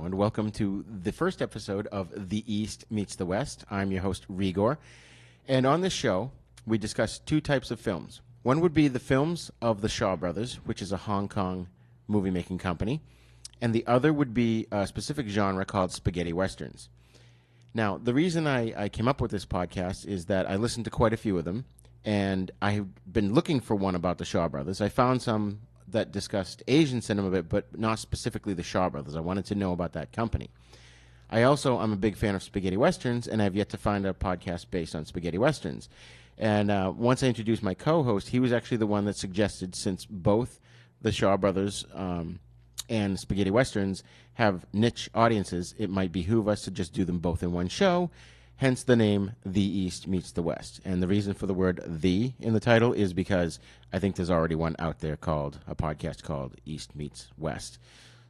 Hello, and welcome to the first episode of The East Meets the West. I'm your host, Re-Gor. And on this show, we discuss two types of films. One would be the films of the Shaw Brothers, which is a Hong Kong movie-making company. And the other would be a specific genre called spaghetti westerns. Now, the reason I came up with this podcast is that I listened to quite a few of them, and I've been looking for one about the Shaw Brothers. I found some that discussed Asian cinema a bit, but not specifically the Shaw Brothers. I wanted to know about that company. I'm a big fan of spaghetti westerns, and I've yet to find a podcast based on spaghetti westerns. And once I introduced my co-host, he was actually the one that suggested, since both the Shaw Brothers and spaghetti westerns have niche audiences, it might behoove us to just do them both in one show. Hence the name The East Meets the West. And the reason for the word "the" in the title is because I think there's already one out there called a podcast called East Meets West.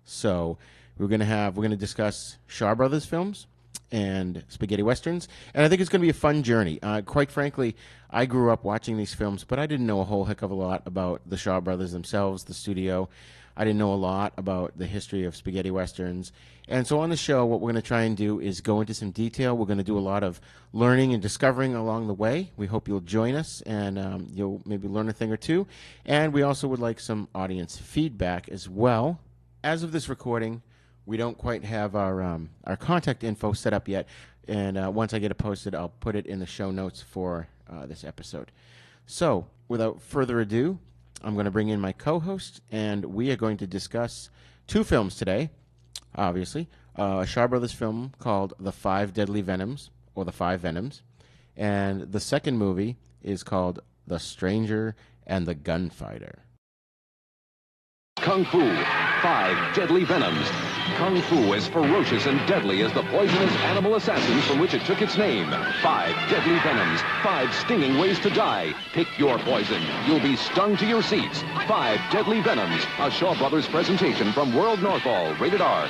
So we're gonna discuss Shaw Brothers films and spaghetti westerns, and I think it's going to be a fun journey. Quite frankly, I grew up watching these films, but I didn't know a whole heck of a lot about the Shaw Brothers themselves, the studio. I didn't know a lot about the history of spaghetti westerns. And so on the show, what we're going to try and do is go into some detail. We're going to do a lot of learning and discovering along the way. We hope you'll join us, and you'll maybe learn a thing or two. And we also would like some audience feedback as well. As of this recording, we don't quite have our contact info set up yet. And once I get it posted, I'll put it in the show notes for this episode. So without further ado, I'm going to bring in my co-host, and we are going to discuss two films today, obviously. A Shaw Brothers film called The Five Deadly Venoms, or The Five Venoms, and the second movie is called The Stranger and the Gunfighter. Kung Fu, Five Deadly Venoms. Kung Fu as ferocious and deadly as the poisonous animal assassins from which it took its name. Five Deadly Venoms. Five stinging ways to die. Pick your poison. You'll be stung to your seats. Five Deadly Venoms. A Shaw Brothers presentation from World Northall. Rated R.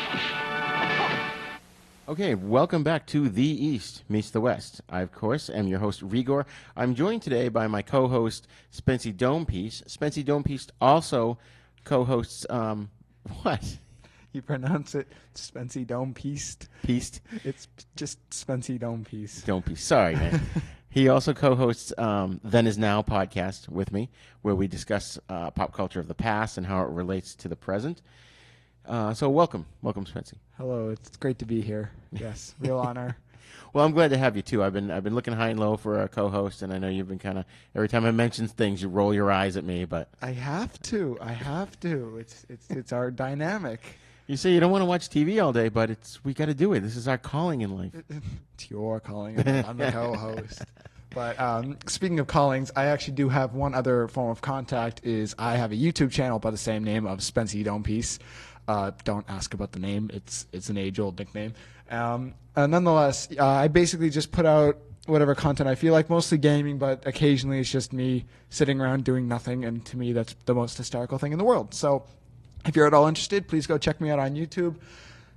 Okay, welcome back to The East Meets the West. I, of course, am your host, Re-Gor. I'm joined today by my co-host, Spency Domepiece. Spency Domepiece also co-hosts, what? You pronounce it Spency Domepiece. Pieced? It's just Spency Domepiece. Domepiece. Sorry, man. He also co-hosts Then Is Now podcast with me, where we discuss pop culture of the past and how it relates to the present. So welcome, Spency. Hello, it's great to be here. Yes, real honor. Well, I'm glad to have you too. I've been looking high and low for a co-host, and I know you've been kind of, every time I mention things, you roll your eyes at me. But I have to. It's our dynamic. You say you don't want to watch TV all day, but we got to do it. This is our calling in life. It's your calling. I'm the co-host. But speaking of callings, I actually do have one other form of contact. Is I have a YouTube channel by the same name of Spency Domepiece. Don't ask about the name. It's an age-old nickname. Nonetheless, I basically just put out whatever content I feel like, mostly gaming, but occasionally it's just me sitting around doing nothing, and to me that's the most hysterical thing in the world. So if you're at all interested, please go check me out on YouTube.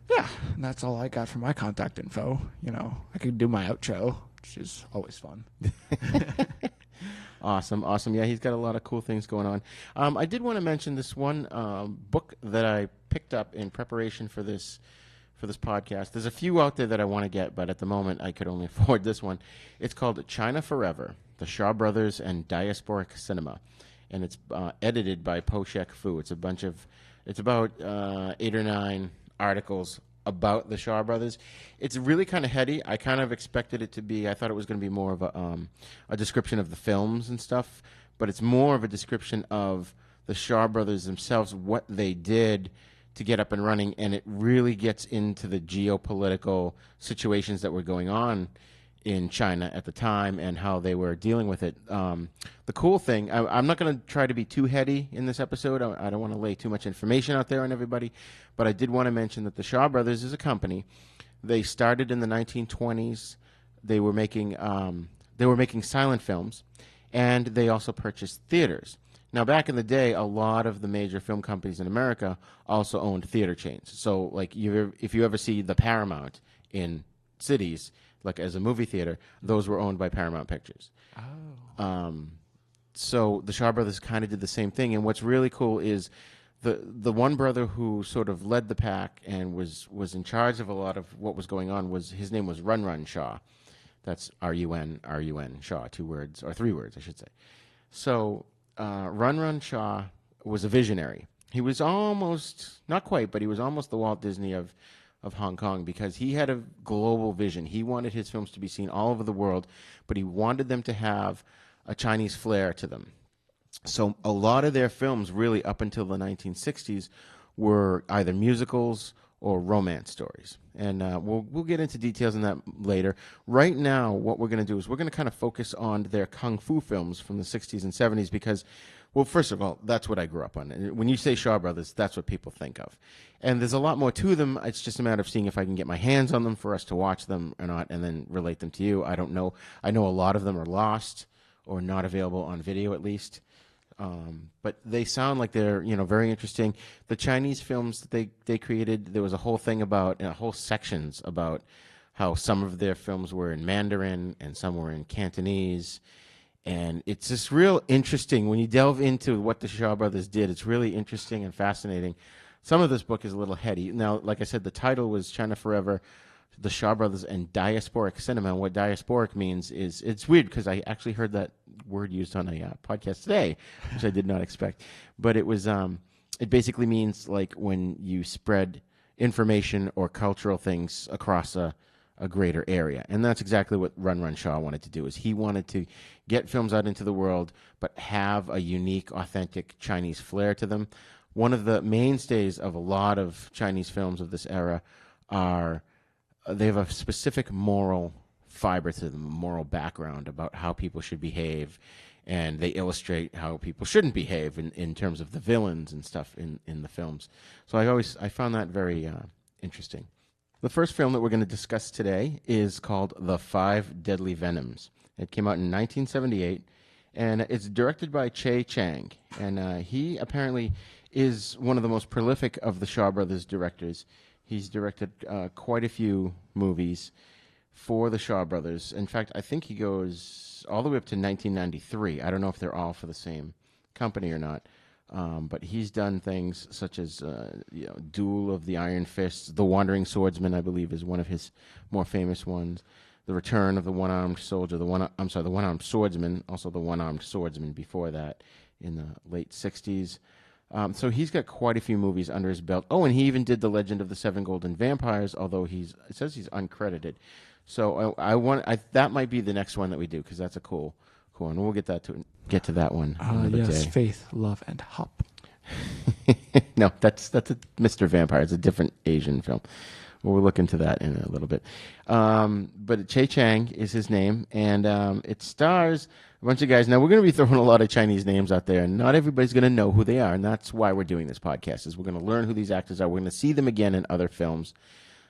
Yeah, and that's all I got for my contact info. You know, I could do my outro, which is always fun. Awesome. Yeah, he's got a lot of cool things going on. I did want to mention this one book that I picked up in preparation for this podcast. There's a few out there that I want to get, but at the moment I could only afford this one. It's called China Forever, The Shaw Brothers and Diasporic Cinema, and it's edited by Po-Shek Fu. It's about 8 or 9 articles about the Shaw Brothers. It's really kind of heady. I kind of expected it to be, I thought it was going to be more of a description of the films and stuff, but it's more of a description of the Shaw Brothers themselves, what they did to get up and running, and it really gets into the geopolitical situations that were going on in China at the time and how they were dealing with it. The cool thing, I'm not going to try to be too heady in this episode. I don't want to lay too much information out there on everybody, but I did want to mention that the Shaw Brothers is a company. They started in the 1920s. They were making silent films, and they also purchased theaters. Now, back in the day, a lot of the major film companies in America also owned theater chains. So, like, if you ever see the Paramount in cities, like as a movie theater, those were owned by Paramount Pictures. Oh. So the Shaw Brothers kind of did the same thing. And what's really cool is the one brother who sort of led the pack and was in charge of a lot of what was going on was his name was Run Run Shaw. That's R-U-N Shaw, 2 words or 3 words, I should say. So Run Run Shaw was a visionary. He was almost, not quite, but he was almost the Walt Disney of Hong Kong, because he had a global vision. He wanted his films to be seen all over the world, but he wanted them to have a Chinese flair to them. So a lot of their films, really up until the 1960s, were either musicals or romance stories. And we'll get into details on that later. Right now, what we're going to do is we're going to kind of focus on their kung fu films from the 60s and 70s because, well, first of all, that's what I grew up on. When you say Shaw Brothers, that's what people think of. And there's a lot more to them. It's just a matter of seeing if I can get my hands on them for us to watch them or not and then relate them to you. I don't know. I know a lot of them are lost or not available on video, at least. But they sound like they're, very interesting. The Chinese films that they created, there was a whole thing about, whole sections about how some of their films were in Mandarin and some were in Cantonese. And it's just real interesting. When you delve into what the Shaw Brothers did, it's really interesting and fascinating. Some of this book is a little heady. Now, like I said, the title was China Forever, the Shaw Brothers and Diasporic Cinema. And what diasporic means is, it's weird because I actually heard that word used on a podcast today, which I did not expect. But it was, it basically means like when you spread information or cultural things across a greater area. And that's exactly what Run Run Shaw wanted to do, is he wanted to get films out into the world, but have a unique, authentic Chinese flair to them. One of the mainstays of a lot of Chinese films of this era are, they have a specific moral fiber to them, a moral background about how people should behave, and they illustrate how people shouldn't behave in terms of the villains and stuff in the films. So I found that very interesting. The first film that we're going to discuss today is called The 5 Deadly Venoms. It came out in 1978, and it's directed by Che Chang, and he apparently is one of the most prolific of the Shaw Brothers directors. He's directed quite a few movies for the Shaw Brothers. In fact, I think he goes all the way up to 1993. I don't know if they're all for the same company or not. But he's done things such as Duel of the Iron Fists, The Wandering Swordsman, I believe, is one of his more famous ones. The Return of the One-Armed Soldier, the One-Armed Swordsman, also the One-Armed Swordsman before that in the late 60s. So he's got quite a few movies under his belt. Oh, and he even did The Legend of the Seven Golden Vampires, although it says he's uncredited. So that might be the next one that we do, because that's a cool one. We'll get to that one another yes, day. Faith, Love, and Hop. No, that's a Mr. Vampire. It's a different Asian film. We'll look into that in a little bit. But Che Chang is his name, and it stars a bunch of guys. Now, we're going to be throwing a lot of Chinese names out there, and not everybody's going to know who they are, and that's why we're doing this podcast, is we're going to learn who these actors are. We're going to see them again in other films,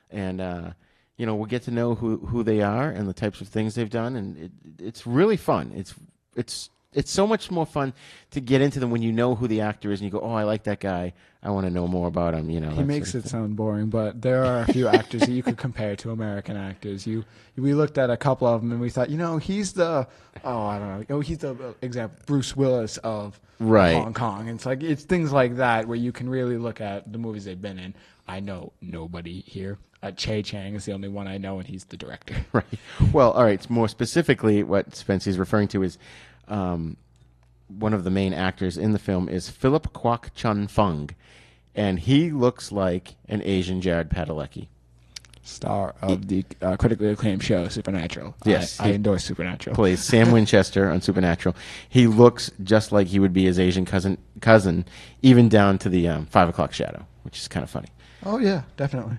and we'll get to know who they are and the types of things they've done, and it's really fun. It's so much more fun to get into them when you know who the actor is and you go, oh, I like that guy. I want to know more about him. He makes it sound boring, but there are a few actors that you could compare to American actors. We looked at a couple of them and we thought, he's the he's the example, Bruce Willis of Hong Kong. And it's things like that where you can really look at the movies they've been in. I know nobody here. Che Chang is the only one I know, and he's the director. Right. Well, all right. More specifically, what Spency's referring to is one of the main actors in the film is Philip Kwok Chun Fung, and he looks like an Asian Jared Padalecki. Star of the critically acclaimed show Supernatural. Yes. I endorse Supernatural. Plays Sam Winchester on Supernatural. He looks just like he would be his Asian cousin, even down to the 5 o'clock shadow, which is kind of funny. Oh, yeah, definitely.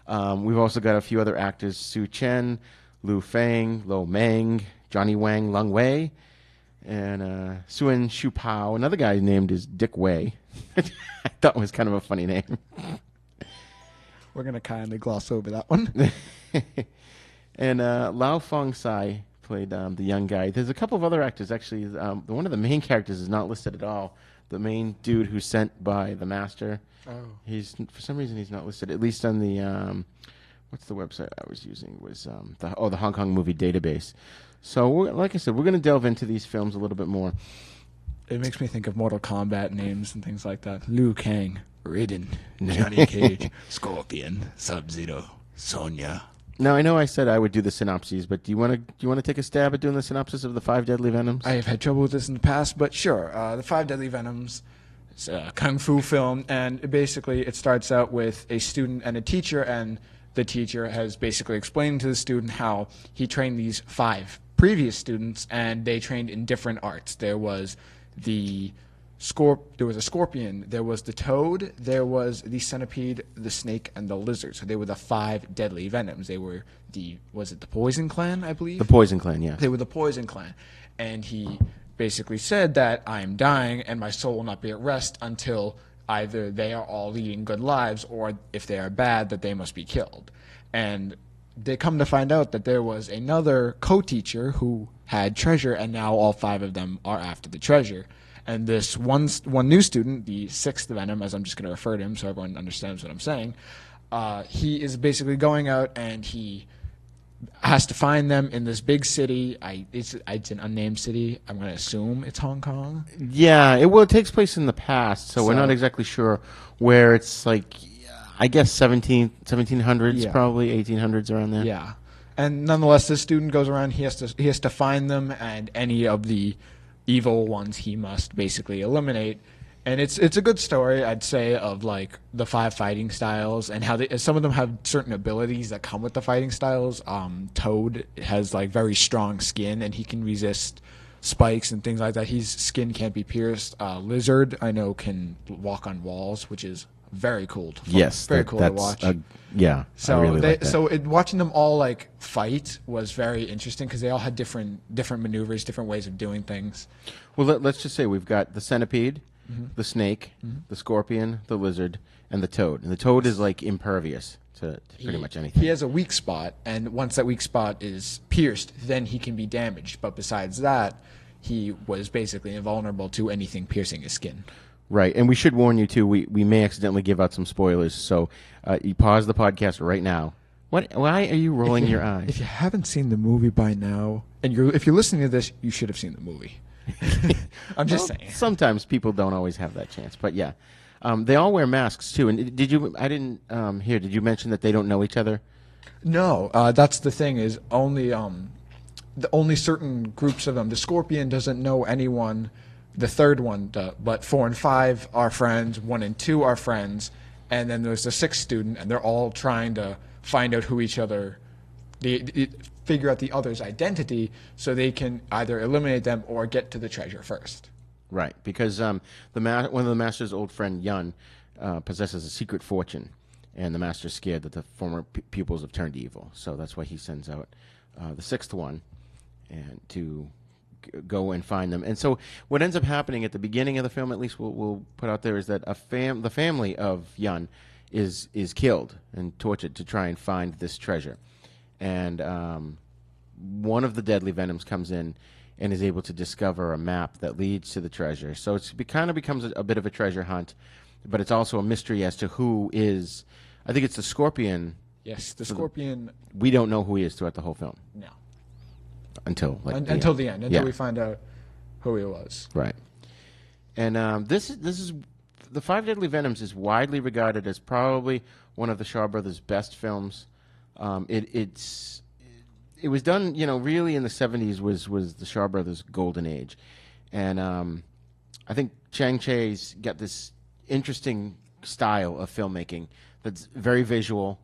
We've also got a few other actors: Su Chen, Lu Feng, Lo Meng, Johnny Wang Lung Wei, and Suen Shu Pao. Another guy named is Dick Wei. I thought was kind of a funny name. We're going to kindly gloss over that one. And Lao Fong Sai played the young guy. There's a couple of other actors, actually. One of the main characters is not listed at all. The main dude who's sent by the master. Oh. For some reason he's not listed, at least on the what's the website I was using was the Hong Kong Movie Database. So like I said, we're going to delve into these films a little bit more. It makes me think of Mortal Kombat names and things like that. Liu Kang, Raiden, Johnny Cage, Scorpion, Sub-Zero, Sonya. Now, I know I said I would do the synopses, but do you want to take a stab at doing the synopsis of the 5 Deadly Venoms? I have had trouble with this in the past, but sure. The 5 Deadly Venoms. It's a kung fu film, and it starts out with a student and a teacher, and the teacher has basically explained to the student how he trained these 5 previous students, and they trained in different arts. There was a scorpion, there was the toad, there was the centipede, the snake, and the lizard. So they were the 5 deadly venoms. They were the Poison Clan, I believe? The Poison Clan, yeah. They were the Poison Clan. And he basically said that I'm dying and my soul will not be at rest until either they are all leading good lives, or if they are bad, that they must be killed. And they come to find out that there was another co-teacher who had treasure, and now all 5 of them are after the treasure. And this one new student, the 6th Venom, as I'm just going to refer to him so everyone understands what I'm saying, he is basically going out and he has to find them in this big city. It's an unnamed city. I'm going to assume it's Hong Kong. Yeah, it takes place in the past, so we're not exactly sure where. It's like, I guess 1700s, Yeah. probably 1800s, around there. Yeah. And nonetheless, this student goes around. He has to find them, and any of the evil ones he must basically eliminate. And it's a good story, I'd say, of like the 5 fighting styles and how some of them have certain abilities that come with the fighting styles. Toad has like very strong skin, and he can resist spikes and things like that. His skin can't be pierced. Lizard, I know, can walk on walls, which is very cool. Yes, very cool to watch. Yeah, So I really like that. Watching them all like fight was very interesting because they all had different maneuvers, different ways of doing things. Well, let's just say we've got the centipede, the snake, the scorpion, the lizard, and the toad. And the toad is like impervious to pretty much anything. He has a weak spot, and once that weak spot is pierced, then he can be damaged. But besides that, he was basically invulnerable to anything piercing his skin. Right, and we should warn you too. We may accidentally give out some spoilers, so you pause the podcast right now. Why are you rolling your eyes? If you haven't seen the movie by now, and if you're listening to this, you should have seen the movie. I'm just saying. Sometimes people don't always have that chance, but yeah, they all wear masks too. And did you? I didn't hear. Did you mention that they don't know each other? No, that's the thing. Is only certain groups of them. The Scorpion doesn't know anyone. The third one, but 4 and 5 are friends. 1 and 2 are friends, and then there's the 6th student, and they're all trying to find out who each other, figure out the other's identity, so they can either eliminate them or get to the treasure first. Right, because one of the master's old friend Yun possesses a secret fortune, and the master's scared that the former pupils have turned evil, so that's why he sends out the 6th one, and to go and find them. And so what ends up happening at the beginning of the film, at least we'll put out there, is that the family of Yun is killed and tortured to try and find this treasure. And one of the deadly venoms comes in and is able to discover a map that leads to the treasure. So it kind of becomes a bit of a treasure hunt, but it's also a mystery as to who is. I think it's the Scorpion. Yes, the Scorpion. We don't know who he is throughout the whole film. No. Until the end, until we find out who he was. Right. And this is the 5 Deadly Venoms is widely regarded as probably one of the Shaw Brothers' best films. It was done, really in the 70s was the Shaw Brothers' golden age, and I think Chang Cheh's got this interesting style of filmmaking that's very visual.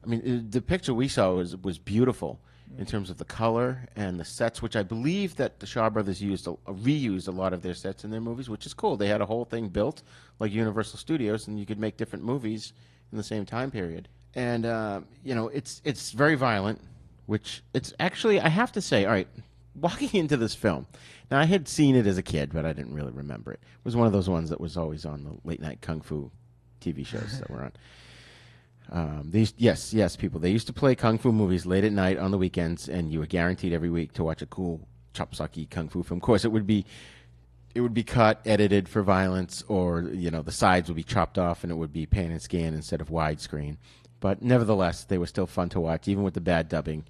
I mean, the picture we saw was beautiful in terms of the color and the sets, which I believe that the Shaw Brothers reused a lot of their sets in their movies, which is cool. They had a whole thing built like Universal Studios, and you could make different movies in the same time period. And it's very violent, which it's actually, I have to say, all right, walking into this film, now I had seen it as a kid, but I didn't really remember it. It was one of those ones that was always on the late night kung fu TV shows that were on. Yes, people. They used to play kung fu movies late at night on the weekends, and you were guaranteed every week to watch a cool chop-socky kung fu film. Of course, it would be cut, edited for violence, or the sides would be chopped off, and it would be pan and scan instead of widescreen. But nevertheless, they were still fun to watch, even with the bad dubbing.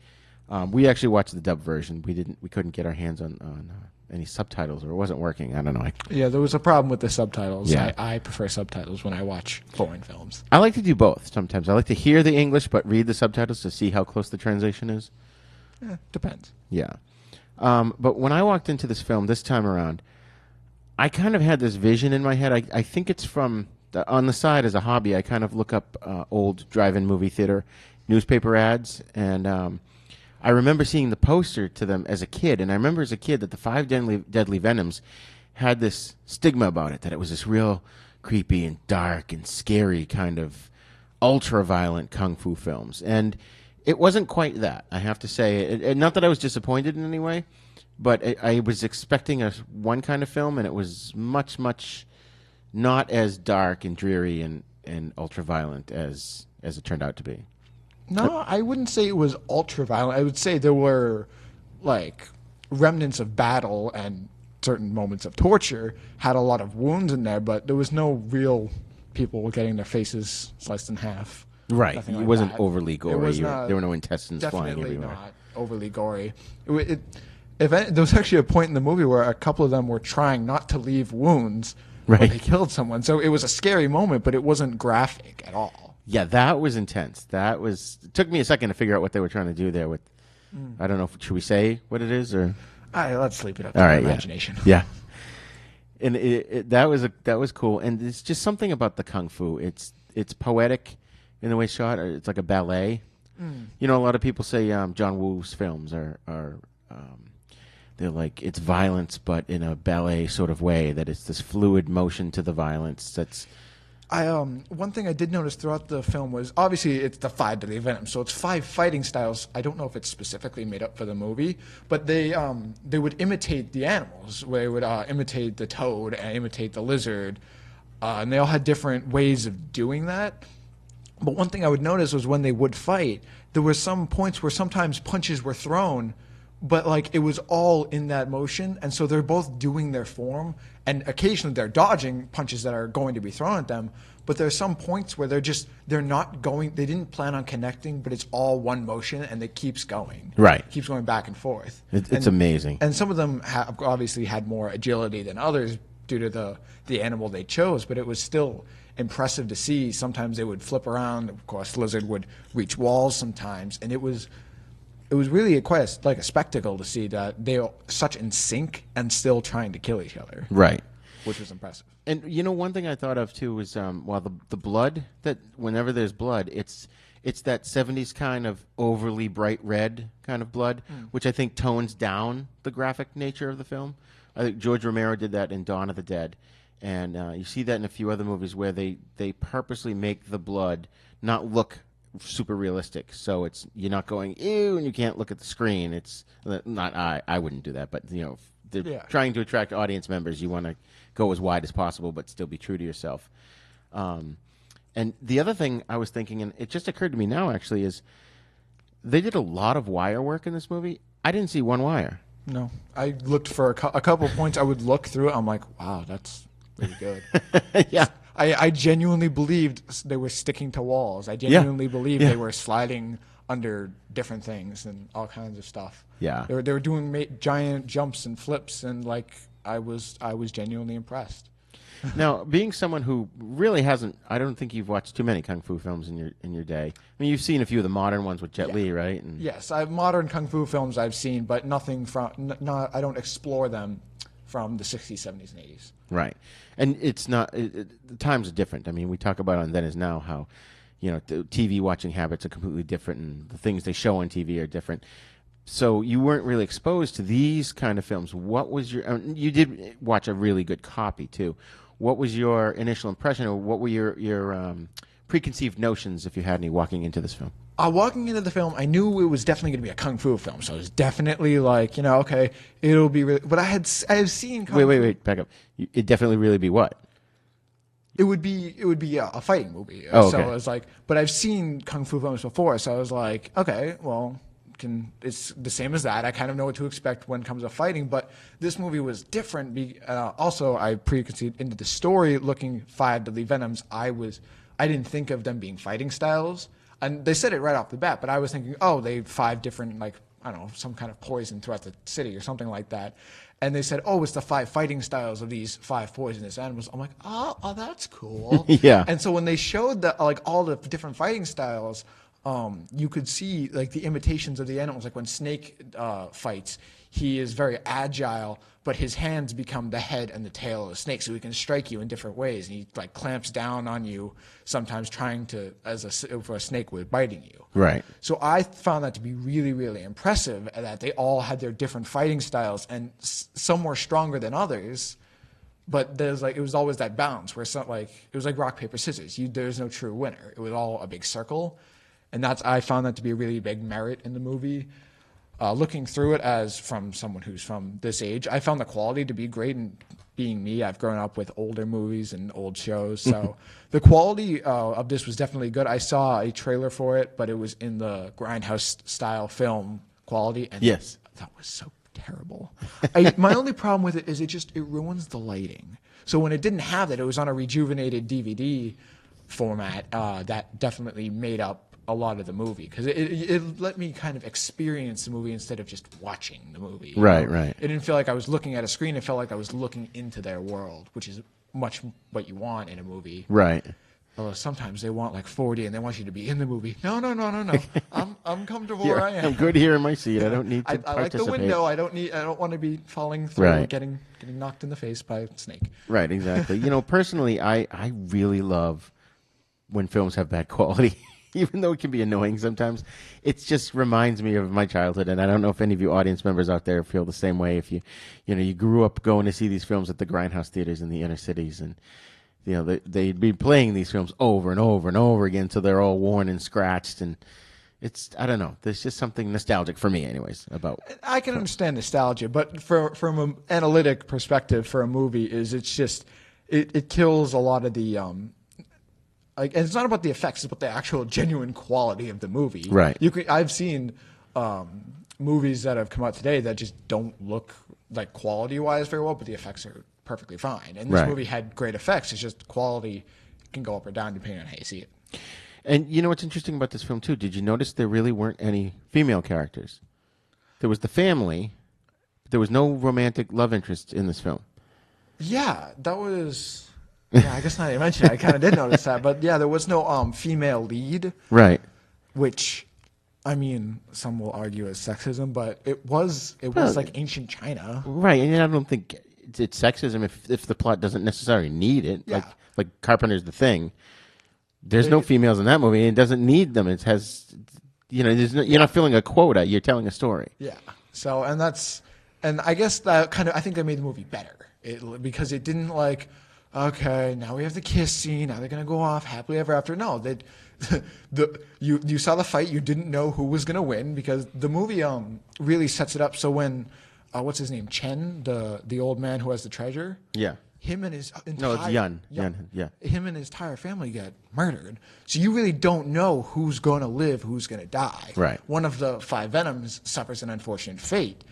We actually watched the dub version. We couldn't get our hands on any subtitles, or it wasn't working. I don't know. Yeah, there was a problem with the subtitles. Yeah. I prefer subtitles when I watch foreign films. I like to do both sometimes. I like to hear the English but read the subtitles to see how close the translation is. Depends. Yeah. But when I walked into this film this time around, I kind of had this vision in my head. I think it's from on the side as a hobby. I kind of look up old drive-in movie theater newspaper ads, and I remember seeing the poster to them as a kid. And I remember as a kid that the 5 Deadly Venoms had this stigma about it, that it was this real creepy and dark and scary kind of ultra-violent kung fu films. And it wasn't quite that, I have to say. Not that I was disappointed in any way, but I was expecting one kind of film, and it was much, much not as dark and dreary and ultra-violent as it turned out to be. No, I wouldn't say it was ultra-violent. I would say there were, like, remnants of battle and certain moments of torture, had a lot of wounds in there, but there was no real people getting their faces sliced in half. Right. Nothing It like wasn't that. overly It gory. was not- There were no intestines flying Definitely everywhere. not overly gory. There was actually a point in the movie where a couple of them were trying not to leave wounds when Right. they killed someone. So it was a scary moment, but it wasn't graphic at all. Yeah, that was intense. It took me a second to figure out what they were trying to do there with, I don't know, should we say what it is, or? All right, let's sleep it up to All the right, yeah. imagination. Yeah. And that was cool. And there's just something about the kung fu. It's poetic in the way it's shot. It's like a ballet. You know, a lot of people say John Woo's films are they're like, it's violence, but in a ballet sort of way, that it's this fluid motion to the violence. That's One thing I did notice throughout the film was, obviously it's the 5 Deadly Venoms, so it's 5 fighting styles. I don't know if it's specifically made up for the movie, but they would imitate the animals. They would imitate the toad and imitate the lizard, and they all had different ways of doing that. But one thing I would notice was when they would fight, there were some points where sometimes punches were thrown, but like it was all in that motion, and so they're both doing their form, and occasionally they're dodging punches that are going to be thrown at them. But there's some points where they're not going. They didn't plan on connecting, but it's all one motion, and it keeps going. Right. Keeps going back and forth. It's amazing. And some of them obviously had more agility than others due to the animal they chose, but it was still impressive to see. Sometimes they would flip around. Of course, lizard would reach walls sometimes, and it was really quite a spectacle to see that they're such in sync and still trying to kill each other. Right. Which was impressive. And you know, one thing I thought of too was the blood, that whenever there's blood, it's that 70s kind of overly bright red kind of blood, which I think tones down the graphic nature of the film. I think George Romero did that in Dawn of the Dead, and you see that in a few other movies where they purposely make the blood not look super realistic, so you're not going ew and you can't look at the screen. It's not I wouldn't do that, but you know, if they're trying to attract audience members, you want to go as wide as possible but still be true to yourself. And the other thing I was thinking, and it just occurred to me now actually, is they did a lot of wire work in this movie. I didn't see one wire. No, I looked for a couple points. I would look through it. I'm like, wow, that's pretty good. Yeah. I genuinely believed they were sticking to walls. I genuinely believed they were sliding under different things and all kinds of stuff. Yeah. They were doing giant jumps and flips, and like I was genuinely impressed. Now, being someone who really hasn't, I don't think you've watched too many kung fu films in your day. I mean, you've seen a few of the modern ones with Jet Li, right? And Yes, modern kung fu films I've seen, but nothing from. I don't explore them from the 60s, 70s, and 80s. Right. And it's not, the times are different. I mean, we talk about on Then Is Now how, you know, the TV watching habits are completely different, and the things they show on TV are different. So you weren't really exposed to these kind of films. What was you did watch a really good copy too. What was your initial impression, or what were your preconceived notions, if you had any, walking into this film? Walking into the film, I knew it was definitely going to be a kung fu film, so I was definitely like, okay, it'll be really. But I have seen. Wait, back up. It definitely really be what? It would be a fighting movie. Oh, okay. So I was like, but I've seen kung fu films before, so I was like, okay, well, it's the same as that. I kind of know what to expect when it comes to fighting, but this movie was different. Also, I preconceived into the story. Looking 5 Deadly Venoms, I didn't think of them being fighting styles. And they said it right off the bat, but I was thinking, they 5 different, like, I don't know, some kind of poison throughout the city or something like that. And they said, oh, it's the 5 fighting styles of these 5 poisonous animals. I'm like, oh, that's cool. Yeah. And so when they showed like all the different fighting styles, you could see like the imitations of the animals. Like when Snake fights, he is very agile, but his hands become the head and the tail of the snake, so he can strike you in different ways. And he like clamps down on you, sometimes trying to, for a snake was biting you. Right. So I found that to be really, really impressive, that they all had their different fighting styles, and some were stronger than others. But it was always that balance where it was like rock, paper, scissors. There's no true winner. It was all a big circle. And I found that to be a really big merit in the movie. Looking through it as from someone who's from this age, I found the quality to be great. And being me, I've grown up with older movies and old shows. So the quality of this was definitely good. I saw a trailer for it, but it was in the Grindhouse style film quality. And yes, that was so terrible. My only problem with it is it ruins the lighting. So when it didn't have that, it was on a rejuvenated DVD format that definitely made up a lot of the movie, because it let me kind of experience the movie instead of just watching the movie. Right, right. It didn't feel like I was looking at a screen. It felt like I was looking into their world, which is much what you want in a movie. Right. Although sometimes they want like 4D and they want you to be in the movie. No. I'm comfortable where I am. I'm good here in my seat. I don't need to I like the window. I don't want to be falling through, right. getting knocked in the face by a snake. Right, exactly. Personally, I really love when films have bad quality. Even though it can be annoying sometimes, it just reminds me of my childhood. And I don't know if any of you audience members out there feel the same way. If you grew up going to see these films at the Grindhouse theaters in the inner cities, and they'd be playing these films over and over and over again until they're all worn and scratched. And I don't know. There's just something nostalgic for me, anyways. About I can understand nostalgia, but from an analytic perspective, for a movie, it kills a lot of the. And it's not about the effects; it's about the actual genuine quality of the movie. Right. I've seen movies that have come out today that just don't look like quality-wise very well, but the effects are perfectly fine. And this movie had great effects. It's just quality can go up or down depending on how you see it. And you know what's interesting about this film too? Did you notice there really weren't any female characters? There was the family. But there was no romantic love interest in this film. Yeah, that was. Yeah, I guess now that you mention it, I kind of did notice that. But yeah, there was no female lead. Right. Which, I mean, some will argue as sexism, but it was like ancient China. Right, and I don't think it's sexism if the plot doesn't necessarily need it. Yeah. Like Carpenter's The Thing. There's no females in that movie, and it doesn't need them. It has, you're not filling a quota. You're telling a story. Yeah. So, and I guess that I think that made the movie better. Because it didn't like, okay, now we have the kiss scene. Now they're gonna go off happily ever after. No, you saw the fight. You didn't know who was gonna win, because the movie really sets it up. So when what's his name, Chen, the old man who has the treasure. Yeah. Him and his entire, no, it's Yun. Yun. Yeah. Him and his entire family get murdered. So you really don't know who's going to live, who's going to die. Right. One of the 5 Venoms suffers an unfortunate fate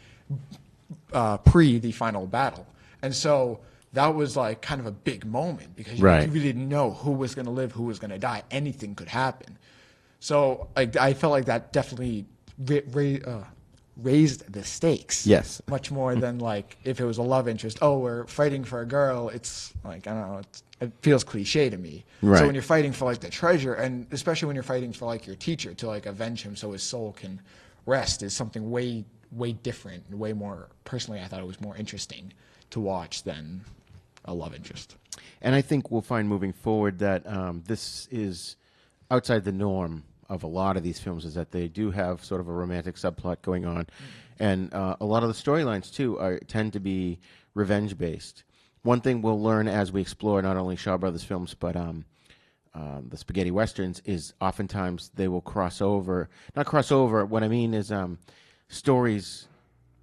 pre the final battle, and so that was like kind of a big moment, because you really didn't know who was going to live, who was going to die. Anything could happen. So I felt like that definitely raised the stakes. Yes. Much more than like if it was a love interest. Oh, we're fighting for a girl. It's like, I don't know. It feels cliche to me. Right. So when you're fighting for like the treasure, and especially when you're fighting for like your teacher to like avenge him so his soul can rest, is something way different and way more. Personally, I thought it was more interesting to watch than a love interest. And I think we'll find moving forward that this is outside the norm of a lot of these films, is that they do have sort of a romantic subplot going on. And a lot of the storylines, too, tend to be revenge-based. One thing we'll learn as we explore not only Shaw Brothers films, but the spaghetti westerns, is oftentimes they will cross over. Not cross over, what I mean is stories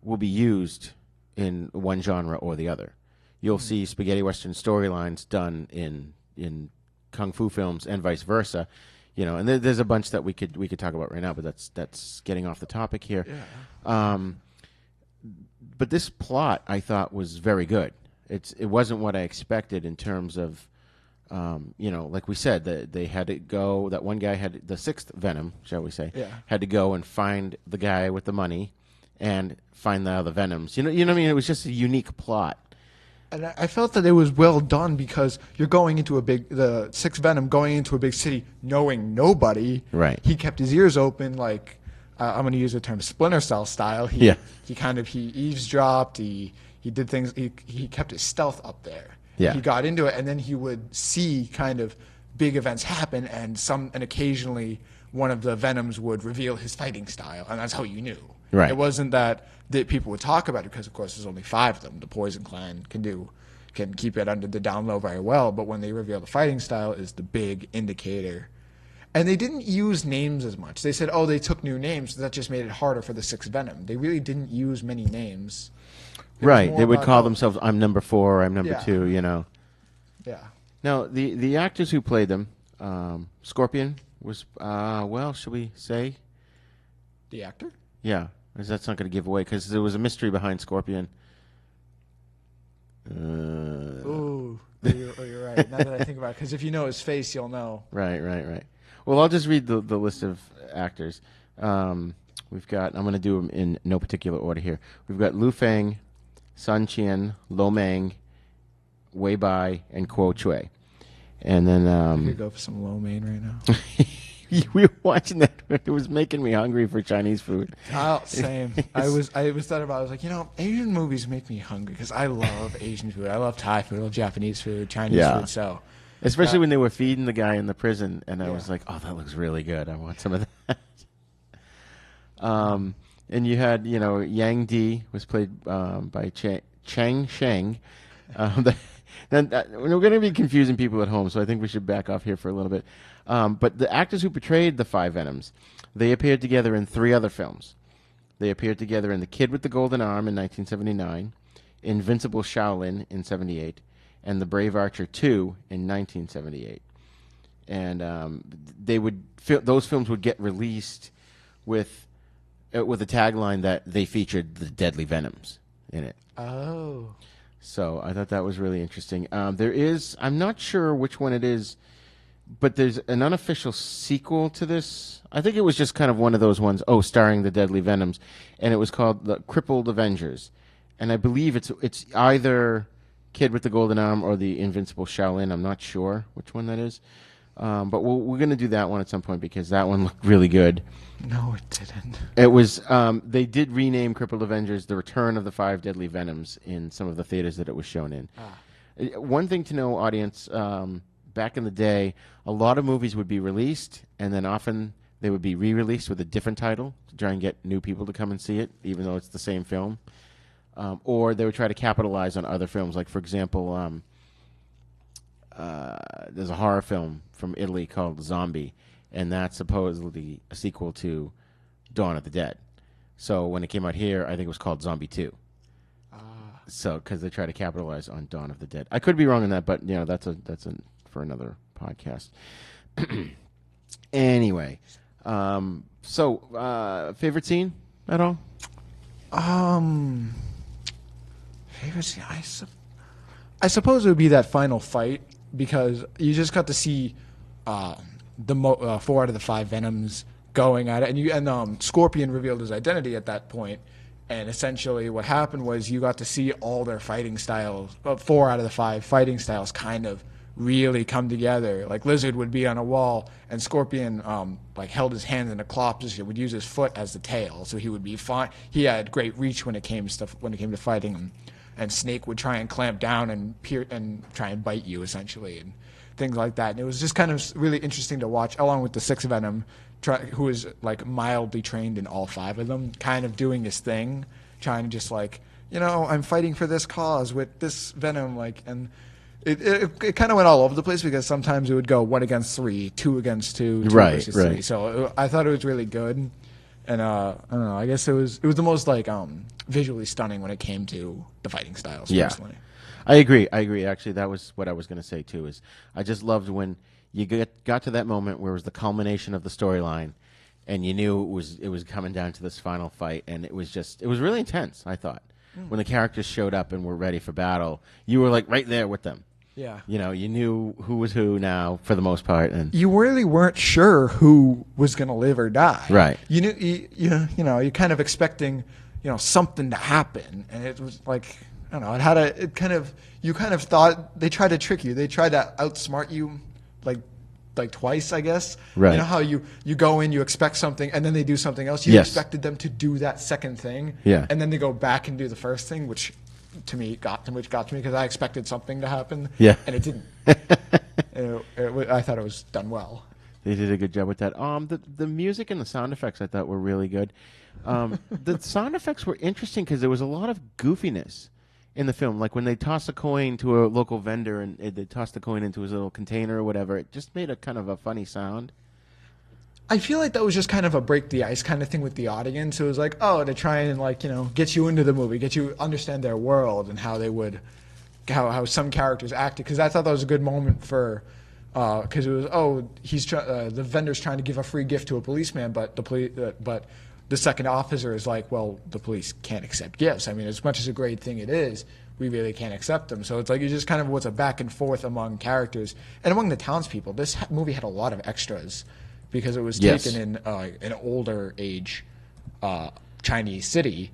will be used in one genre or the other. You'll see spaghetti western storylines done in kung fu films and vice versa. And there's a bunch that we could talk about right now, but that's getting off the topic here. Yeah. But this plot, I thought, was very good. It wasn't what I expected in terms of, like we said, they had to go. That one guy had the 6th Venom, shall we say? Yeah. Had to go and find the guy with the money, and find the other Venoms. You know what I mean? It was just a unique plot. And I felt that it was well done because you're going into the sixth Venom going into a big city knowing nobody. Right. He kept his ears open, like I'm going to use the term Splinter Cell style. He eavesdropped. He did things. He kept his stealth up there. Yeah. He got into it, and then he would see kind of big events happen, and occasionally one of the Venoms would reveal his fighting style, and that's how you knew. Right. It wasn't that people would talk about it because, of course, there's only 5 of them. The Poison Clan can keep it under the down low very well, but when they reveal the fighting style is the big indicator. And they didn't use names as much. They said, oh, they took new names. So that just made it harder for the sixth Venom. They really didn't use many names. Right. They would call themselves, I'm number 4, or I'm number 2, you know. Yeah. Now, the actors who played them, Scorpion was, well, should we say? The actor? Yeah. That's not going to give away, because there was a mystery behind Scorpion. Ooh, you're right. Now that I think about it, because if you know his face, you'll know. Right. Well, I'll just read the list of actors. We've got, I'm going to do them in no particular order here. We've got Lu Feng, Sun Qian, Lo Mang, Wei Bai, and Kuo Chui. And then I could go for some lo mein right now. we were watching that. It was making me hungry for Chinese food. Oh, same. I was thought about. I was like, Asian movies make me hungry because I love Asian food. I love Thai food. I love Japanese food, Chinese food. So, especially when they were feeding the guy in the prison, and I was like, oh, that looks really good. I want some of that. And you had, Yang Di was played by Chang Sheng. We're going to be confusing people at home, so I think we should back off here for a little bit. But the actors who portrayed the 5 Venoms, they appeared together in 3 other films. They appeared together in The Kid with the Golden Arm in 1979, Invincible Shaolin in 78, and The Brave Archer 2 in 1978. And those films would get released with a tagline that they featured the Deadly Venoms in it. Oh. So I thought that was really interesting. I'm not sure which one it is, but there's an unofficial sequel to this. I think it was just kind of one of those ones, starring the Deadly Venoms, and it was called The Crippled Avengers. And I believe it's either Kid with the Golden Arm or the Invincible Shaolin. I'm not sure which one that is. But we're going to do that one at some point because that one looked really good. No, it didn't. It was. They did rename Crippled Avengers The Return of the 5 Deadly Venoms in some of the theaters that it was shown in. One thing to know, audience, back in the day, a lot of movies would be released, and then often they would be re-released with a different title to try and get new people to come and see it, even though it's the same film. Or they would try to capitalize on other films. Like, for example, there's a horror film from Italy called Zombie, and that's supposedly a sequel to Dawn of the Dead. So when it came out here, I think it was called Zombie 2. So because they try to capitalize on Dawn of the Dead. I could be wrong on that, but that's for another podcast. Anyway, so favorite scene at all? Favorite scene? I suppose it would be that final fight because you just got to see 4 out of the 5 Venoms going at it, and Scorpion revealed his identity at that point. And essentially what happened was you got to see all their fighting styles, 4 out of the 5 fighting styles kind of really come together. Like Lizard would be on a wall, and Scorpion held his hands in a claw position, would use his foot as the tail, so he would be fine. He had great reach when it came to fighting him. And Snake would try and clamp down and try and bite you, essentially, and things like that. And it was just kind of really interesting to watch, along with the 6th Venom, who is mildly trained in all 5 of them, kind of doing his thing, trying to just I'm fighting for this cause with this Venom, and it kind of went all over the place because sometimes it would go 1 against 3, 2 against 2, 2 versus 3. So I thought it was really good. And I don't know. I guess it was the most visually stunning when it came to the fighting styles. Yeah, personally. I agree. Actually, that was what I was going to say too. Is I just loved when you got to that moment where it was the culmination of the storyline, and you knew it was coming down to this final fight, and it was really intense. I thought when the characters showed up and were ready for battle, you were right there with them. Yeah. You knew who was who now for the most part, and you really weren't sure who was going to live or die. Right. You knew you're kind of expecting something to happen, and it was like, I don't know, you kind of thought they tried to trick you. They tried to outsmart you, like twice, I guess. Right. You know how you go in, you expect something, and then they do something else. You expected them to do that second thing, and then they go back and do the first thing, which to me got to me because I expected something to happen, and it didn't. I thought it was done well. They did a good job with that. The music and the sound effects I thought were really good. The sound effects were interesting because there was a lot of goofiness in the film, like when they toss a coin to a local vendor and they toss the coin into his little container or whatever. It just made a kind of a funny sound. I feel like that was just kind of a break the ice kind of thing with the audience. It was like, to try and get you into the movie, get you understand their world and how they would, how some characters acted. Because I thought that was a good moment for, because it was the vendor's trying to give a free gift to a policeman, but the second officer is like, well, the police can't accept gifts. I mean, as much as a great thing it is, we really can't accept them. So it's like it just kind of was a back and forth among characters and among the townspeople. This movie had a lot of extras because it was taken in an older age Chinese city.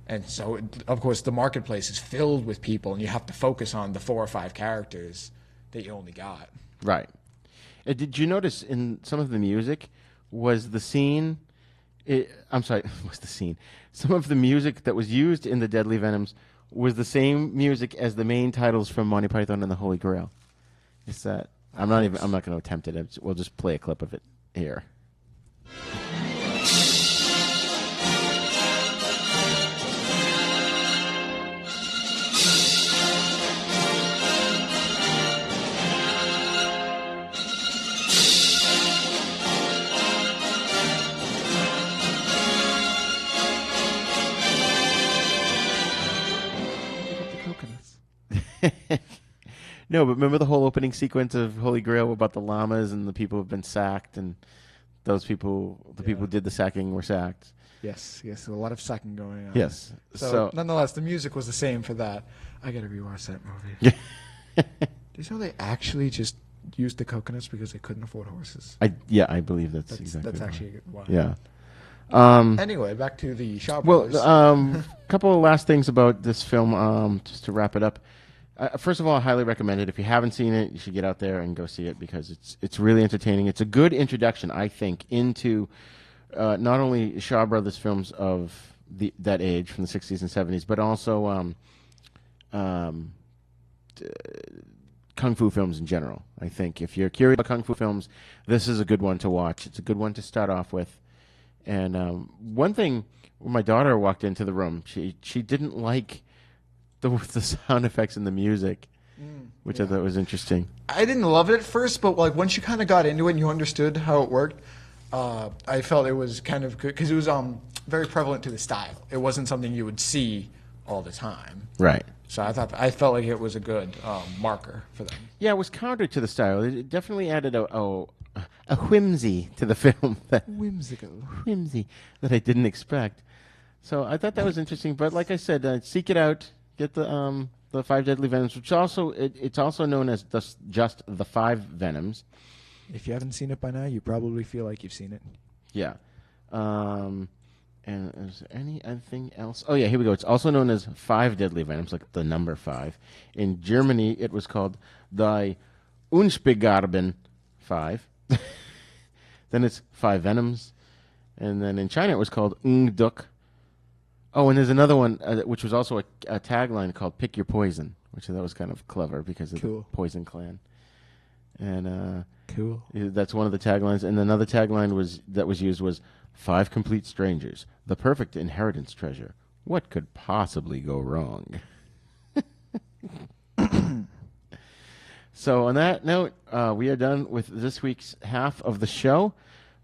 And so, of course, the marketplace is filled with people, and you have to focus on the 4 or 5 characters that you only got. Right. Did you notice in some of the music was the scene... was the scene. Some of the music that was used in the Deadly Venoms was the same music as the main titles from Monty Python and the Holy Grail. Is that... I'm not going to attempt it. We'll just play a clip of it here. No, but remember the whole opening sequence of Holy Grail about the llamas and the people who've been sacked, and those people, the people who did the sacking were sacked. Yes, a lot of sacking going on. Yes. So nonetheless, the music was the same for that. I got to rewatch that movie. Did you know they actually just used the coconuts because they couldn't afford horses? I believe that's exactly That's right. actually a good one. Yeah. Anyway, back to the Shaw Well, Brothers. couple of last things about this film, just to wrap it up. First of all, I highly recommend it. If you haven't seen it, you should get out there and go see it because it's really entertaining. It's a good introduction, I think, into not only Shaw Brothers films of that age from the 60s and 70s, but also kung fu films in general. I think if you're curious about kung fu films, this is a good one to watch. It's a good one to start off with. And one thing, when my daughter walked into the room, she didn't like the sound effects and the music, which I thought was interesting. I didn't love it at first, but like once you kind of got into it and you understood how it worked, I felt it was kind of good because it was very prevalent to the style. It wasn't something you would see all the time. Right. So I felt like it was a good marker for them. Yeah, it was counter to the style. It definitely added a whimsy to the film. Whimsy that I didn't expect. So I thought that was interesting. But like I said, seek it out. Get the 5 Deadly Venoms, which it's also known as just the 5 Venoms. If you haven't seen it by now, you probably feel like you've seen it. Yeah. And is there anything else? Oh yeah, here we go. It's also known as 5 Deadly Venoms, like the number 5. In Germany, it was called Die Unspigarben 5. Then it's 5 Venoms, and then in China it was called Ungduk. Oh, and there's another one which was also a tagline called "Pick Your Poison," which I thought was kind of clever because of the Poison Clan. And cool. That's one of the taglines. And another tagline was used was 5 complete strangers, the perfect inheritance treasure. What could possibly go wrong? So on that note, we are done with this week's half of the show.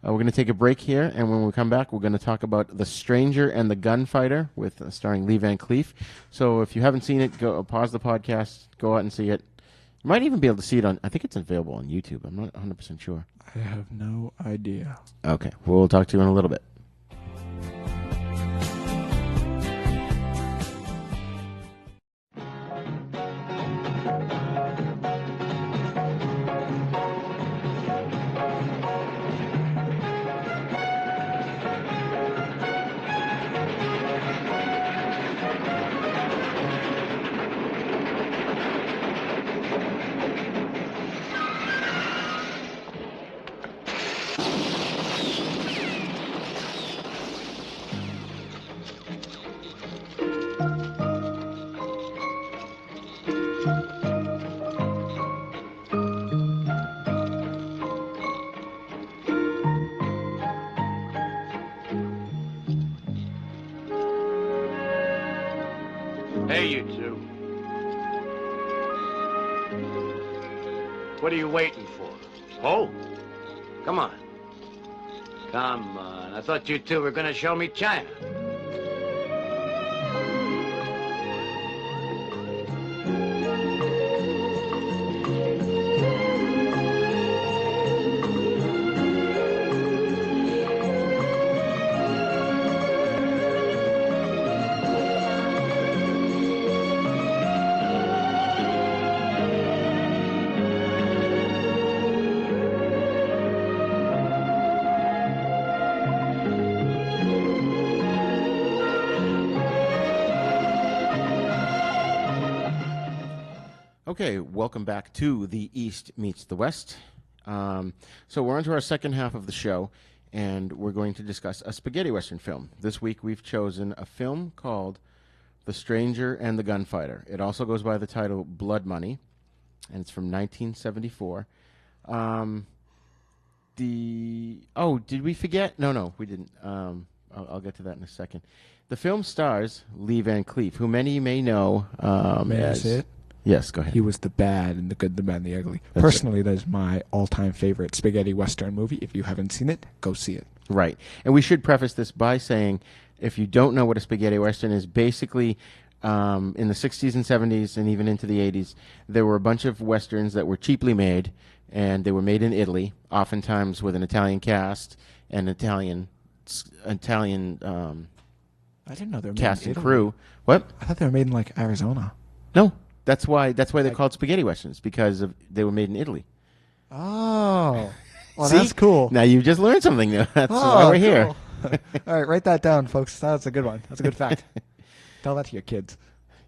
We're going to take a break here, and when we come back, we're going to talk about The Stranger and the Gunfighter, with starring Lee Van Cleef. So if you haven't seen it, go pause the podcast, go out and see it. You might even be able to see it I think it's available on YouTube. I'm not 100% sure. I have no idea. Okay, we'll talk to you in a little bit. What are you waiting for? Oh? Come on. Come on. I thought you two were gonna show me China. Okay, welcome back to The East Meets the West. So we're on to our second half of the show, and we're going to discuss a spaghetti western film. This week we've chosen a film called The Stranger and the Gunfighter. It also goes by the title Blood Money, and it's from 1974. Did we forget? No, we didn't. I'll get to that in a second. The film stars Lee Van Cleef, who many may know. May I say it? Yes, go ahead. He was the bad and the good, the bad and the ugly. That's Personally, that is my all-time favorite spaghetti western movie. If you haven't seen it, go see it. Right. And we should preface this by saying, if you don't know what a spaghetti western is, basically in the 60s and 70s and even into the 80s, there were a bunch of westerns that were cheaply made, and they were made in Italy, oftentimes with an Italian cast and Italian I didn't know they were made cast in and Italy. crew. What? I thought they were made in, like, Arizona. No. That's why they're called spaghetti westerns, because they were made in Italy. Oh. Well, See? that's cool. Now you've just learned something new. That's why we're here. Cool. All right, write that down, folks. That's a good one. That's a good fact. Tell that to your kids.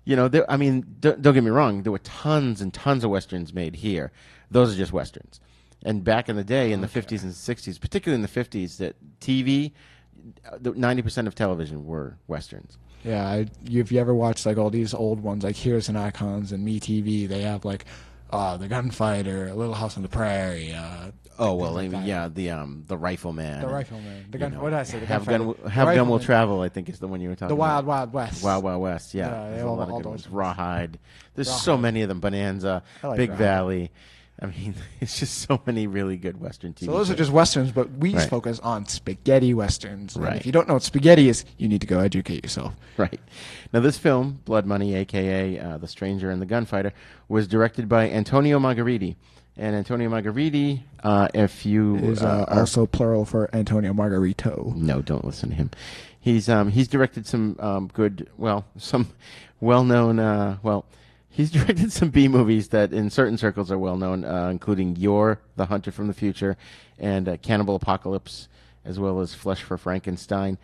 You know, don't get me wrong. There were tons and tons of westerns made here. Those are just westerns. And back in the day, in the 50s and 60s, particularly in the 50s, that TV, 90% of television were westerns. Yeah, if you ever watched like all these old ones, like Heroes and Icons and MeTV, they have like the Gunfighter, Little House on the Prairie. The Rifleman. The Rifleman. The gun. What did I say? The Have Gunfighter. Gun Will Travel, I think, is the one you were talking The about. Wild Wild West. Wild Wild West, yeah. They There's a all- lot of all good those ones. ones. Rawhide. There's so Rawhide. many of them. Bonanza, I like Big Rawhide. Valley. I mean, it's just so many really good Western TV So those are shows. just westerns, but we Right. focus on spaghetti westerns. And Right. if you don't know what spaghetti is, you need to go educate yourself. Right. Now, this film, Blood Money, a.k.a. The Stranger and the Gunfighter, was directed by Antonio Margheriti. And Antonio Margheriti, if you... Is are- also plural for Antonio Margarito. No, don't listen to him. He's directed some some well-known... he's directed some B movies that in certain circles are well-known, including You're the Hunter from the Future and Cannibal Apocalypse, as well as Flesh for Frankenstein.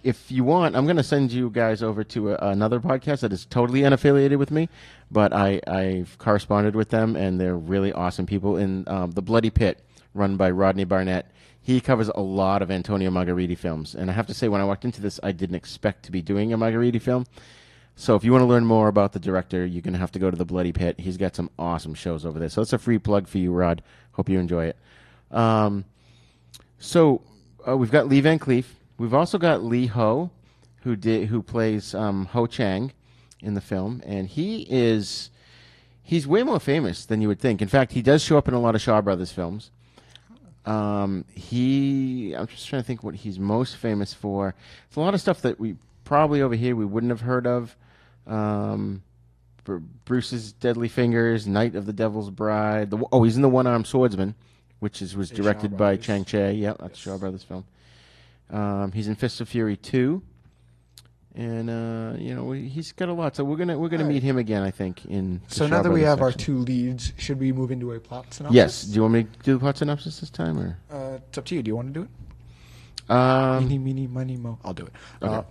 If you want, I'm going to send you guys over to another podcast that is totally unaffiliated with me, but I've corresponded with them, and they're really awesome people. In The Bloody Pit, run by Rodney Barnett, he covers a lot of Antonio Margheriti films. And I have to say, when I walked into this, I didn't expect to be doing a Margheriti film. So if you want to learn more about the director, you're going to have to go to The Bloody Pit. He's got some awesome shows over there. So it's a free plug for you, Rod. Hope you enjoy it. We've got Lee Van Cleef. We've also got Lee Ho, who plays Ho Chang in the film, and he's way more famous than you would think. In fact, he does show up in a lot of Shaw Brothers films. I'm just trying to think what he's most famous for. It's a lot of stuff that we probably over here we wouldn't have heard of. For Bruce's Deadly Fingers, Night of the Devil's Bride. He's in The One-Armed Swordsman, which was directed Shaw by Brothers. Chang Che. Yeah, that's a Shaw Brothers film. He's in Fists of Fury 2, and he's got a lot. So we're gonna meet him again, I think. In the So Shaw now that we Brothers have our section. two leads, should we move into a plot synopsis? Yes. Do you want me to do the plot synopsis this time, or? It's up to you. Do you want to do it? Meeny, meeny, miny, mo. I'll do it. Okay.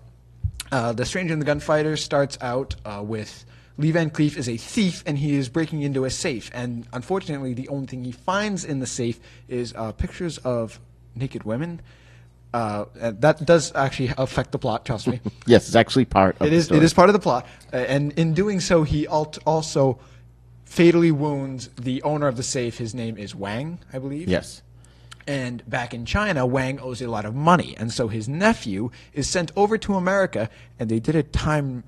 The Stranger and the Gunfighter starts out with Lee Van Cleef is a thief, and he is breaking into a safe. And unfortunately, the only thing he finds in the safe is pictures of naked women. That does actually affect the plot, trust me. Yes, it's actually part of It the is. story. It is part of the plot, and in doing so, he also fatally wounds the owner of the safe. His name is Wang, I believe. Yes. And back in China, Wang owes a lot of money, and so his nephew is sent over to America. And they did a timing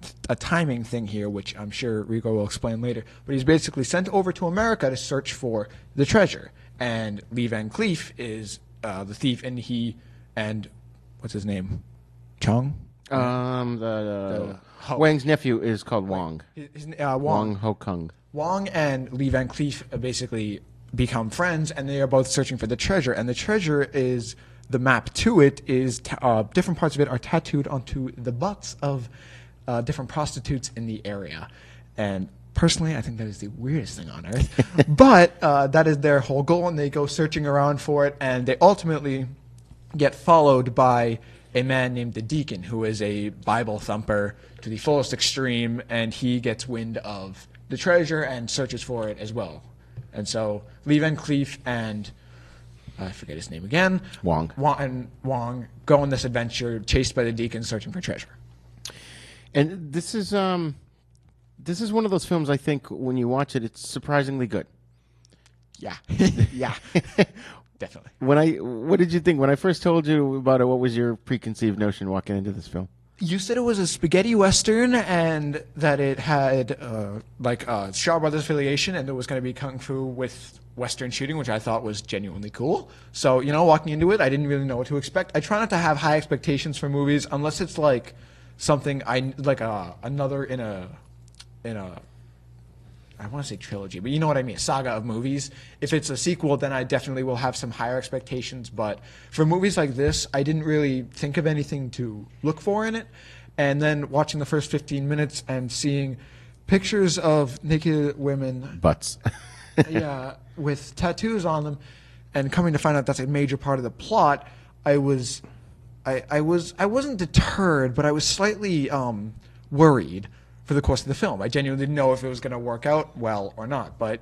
thing here, which I'm sure Re-Gor will explain later. But he's basically sent over to America to search for the treasure. And Lee Van Cleef is the thief, and what's his name, Chung. Wang's nephew is called Wong. Wong Ho Kung. Wong and Lee Van Cleef basically become friends, and they are both searching for the treasure. And the treasure is, the map to it is, different parts of it are tattooed onto the butts of different prostitutes in the area. And personally, I think that is the weirdest thing on earth. But that is their whole goal, and they go searching around for it, and they ultimately get followed by a man named the Deacon, who is a Bible thumper to the fullest extreme, and he gets wind of the treasure and searches for it as well. And so Lee Van Cleef and I forget his name again. Wong go on this adventure, chased by the Deacon, searching for treasure. And this is one of those films. I think when you watch it, it's surprisingly good. Yeah, yeah, definitely. What did you think when I first told you about it? What was your preconceived notion walking into this film? You said it was a spaghetti western and that it had Shaw Brothers affiliation, and there was going to be kung fu with western shooting, which I thought was genuinely cool. So, walking into it, I didn't really know what to expect. I try not to have high expectations for movies unless it's like something another in a I want to say trilogy, but you know what I mean, a saga of movies. If it's a sequel, then I definitely will have some higher expectations. But for movies like this, I didn't really think of anything to look for in it. And then watching the first 15 minutes and seeing pictures of naked women, butts, yeah, with tattoos on them, and coming to find out that's a major part of the plot, I wasn't deterred, but I was slightly worried for the course of the film. I genuinely didn't know if it was going to work out well or not. But,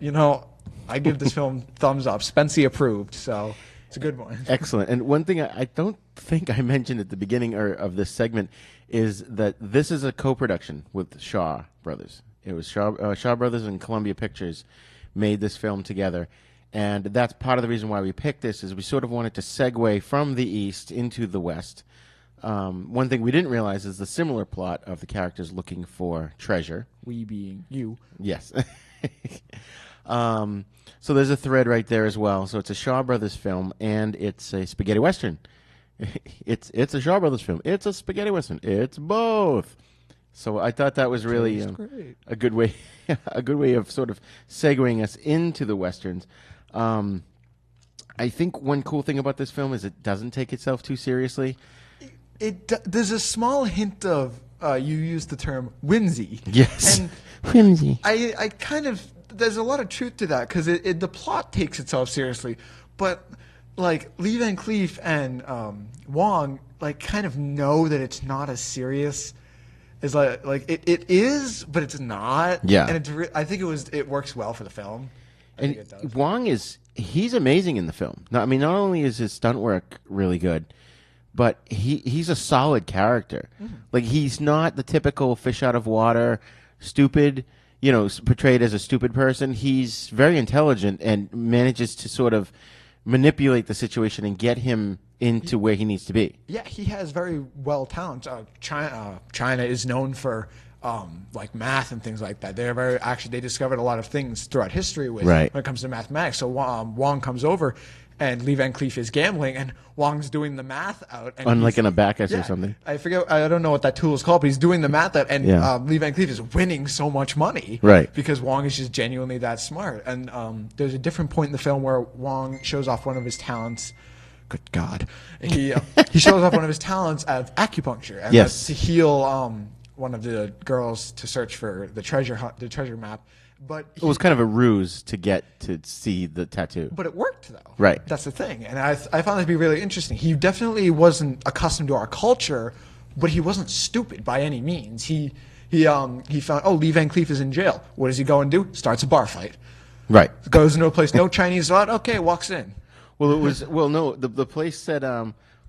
I give this film thumbs up. Spency approved, so it's a good one. Excellent. And one thing I don't think I mentioned at the beginning of this segment is that this is a co-production with Shaw Brothers. It was Shaw Brothers and Columbia Pictures made this film together. And that's part of the reason why we picked this, is we sort of wanted to segue from the East into the West. One thing we didn't realize is the similar plot of the characters looking for treasure. We being you. Yes. So there's a thread right there as well. So it's a Shaw Brothers film, and it's a spaghetti western. It's a Shaw Brothers film. It's a spaghetti western. It's both. So I thought that was really a good way, of sort of segueing us into the westerns. I think one cool thing about this film is it doesn't take itself too seriously. There's a small hint of you used the term whimsy. Yes, and whimsy. I kind of, there's a lot of truth to that, because the plot takes itself seriously, but like Lee Van Cleef and Wong kind of know that it's not as serious as it is, but it's not. Yeah, and I think it works well for the film. And Wong he's amazing in the film. Not only is his stunt work really good, but he's a solid character. Mm-hmm. Like, he's not the typical fish out of water, stupid, portrayed as a stupid person. He's very intelligent and manages to sort of manipulate the situation and get him into where he needs to be. Yeah, he has very well talent. China is known for math and things like that. They discovered a lot of things throughout history when it comes to mathematics. So Wong comes over, and Lee Van Cleef is gambling, and Wong's doing the math out. And unlike an abacus or something. I forget. I don't know what that tool is called, but he's doing the math out, and Lee Van Cleef is winning so much money, because Wong is just genuinely that smart. And there's a different point in the film where Wong shows off one of his talents. Good God, he shows off one of his talents of acupuncture, and that's to heal one of the girls to search for the treasure map. But it was kind of a ruse to get to see the tattoo. But it worked, though. Right. That's the thing. And I found that to be really interesting. He definitely wasn't accustomed to our culture, but he wasn't stupid by any means. He found, Lee Van Cleef is in jail. What does he go and do? Starts a bar fight. Right. Goes into a place, no Chinese allowed. Okay, walks in. Well, it was, no, the place said,